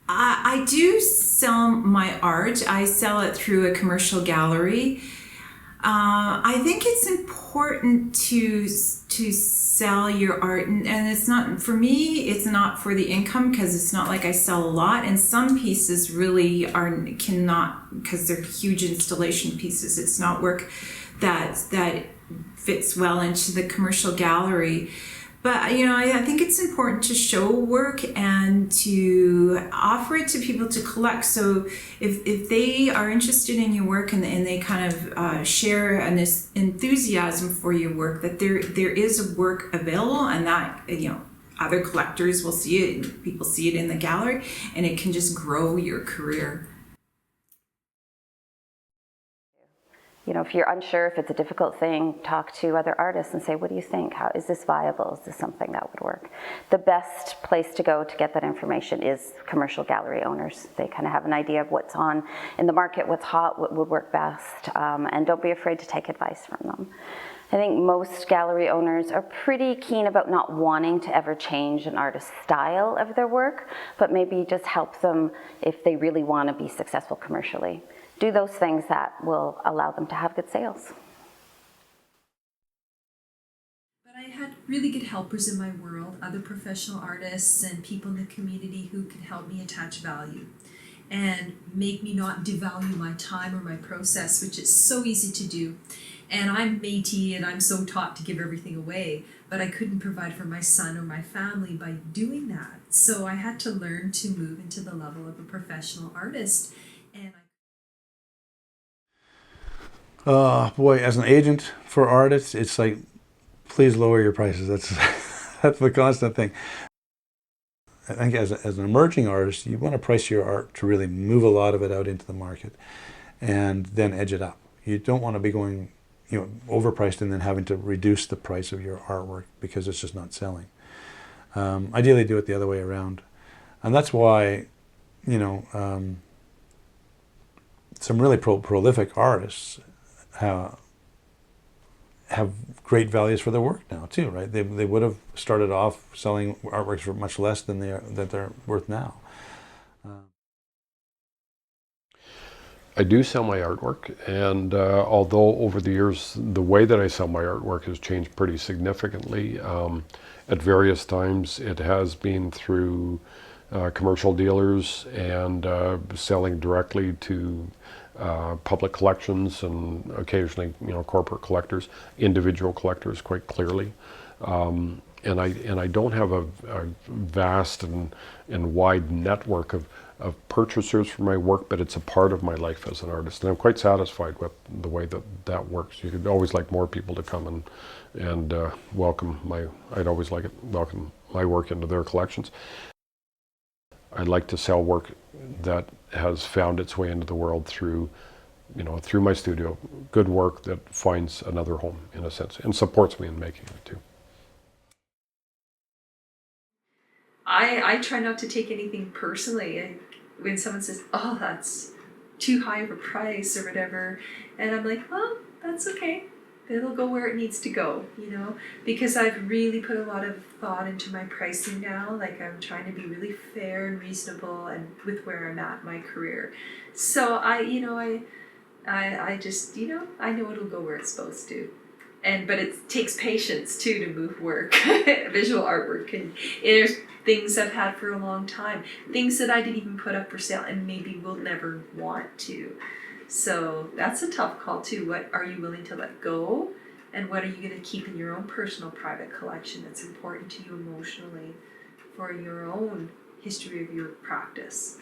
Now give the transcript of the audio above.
I do sell my art. I sell it through a commercial gallery. I think it's important to sell your art, and it's not for me. It's not for the income because it's not like I sell a lot. And some pieces really cannot because they're huge installation pieces. It's not work that fits well into the commercial gallery. But I think it's important to show work and to offer it to people to collect. So if they are interested in your work and they kind of share an enthusiasm for your work, that there is a work available, and that other collectors will see it, people see it in the gallery, and it can just grow your career. If you're unsure, if it's a difficult thing, talk to other artists and say, what do you think? How is this viable? Is this something that would work? The best place to go to get that information is commercial gallery owners. They kind of have an idea of what's on in the market, what's hot, what would work best, and don't be afraid to take advice from them. I think most gallery owners are pretty keen about not wanting to ever change an artist's style of their work, but maybe just help them if they really want to be successful commercially. Do those things that will allow them to have good sales. But I had really good helpers in my world, other professional artists and people in the community who could help me attach value and make me not devalue my time or my process, which is so easy to do. And I'm Métis and I'm so taught to give everything away, but I couldn't provide for my son or my family by doing that. So I had to learn to move into the level of a professional artist. And boy, as an agent for artists, it's like, please lower your prices. That's the constant thing. I think as an emerging artist, you want to price your art to really move a lot of it out into the market and then edge it up. You don't want to be going, overpriced and then having to reduce the price of your artwork because it's just not selling. Ideally, do it the other way around. And that's why, some really prolific artists have great values for their work now too, right? They would have started off selling artworks for much less than they're worth now. I do sell my artwork, and although over the years the way that I sell my artwork has changed pretty significantly, at various times it has been through commercial dealers and selling directly to public collections and occasionally, corporate collectors, individual collectors, quite clearly. And I don't have a vast and wide network of purchasers for my work, but it's a part of my life as an artist, and I'm quite satisfied with the way that works. You could always like more people to come and welcome I'd always like it welcome my work into their collections. I'd like to sell work that has found its way into the world through my studio, good work that finds another home in a sense and supports me in making it too. I try not to take anything personally. When someone says, oh, that's too high of a price or whatever, and I'm like, well, that's okay. It'll go where it needs to go, because I've really put a lot of thought into my pricing now. Like, I'm trying to be really fair and reasonable and with where I'm at in my career. So I just, I know it'll go where it's supposed to. But it takes patience too to move work. Visual artwork, and there's things I've had for a long time, things that I didn't even put up for sale and maybe will never want to. So that's a tough call too. What are you willing to let go, and what are you going to keep in your own personal private collection that's important to you emotionally for your own history of your practice?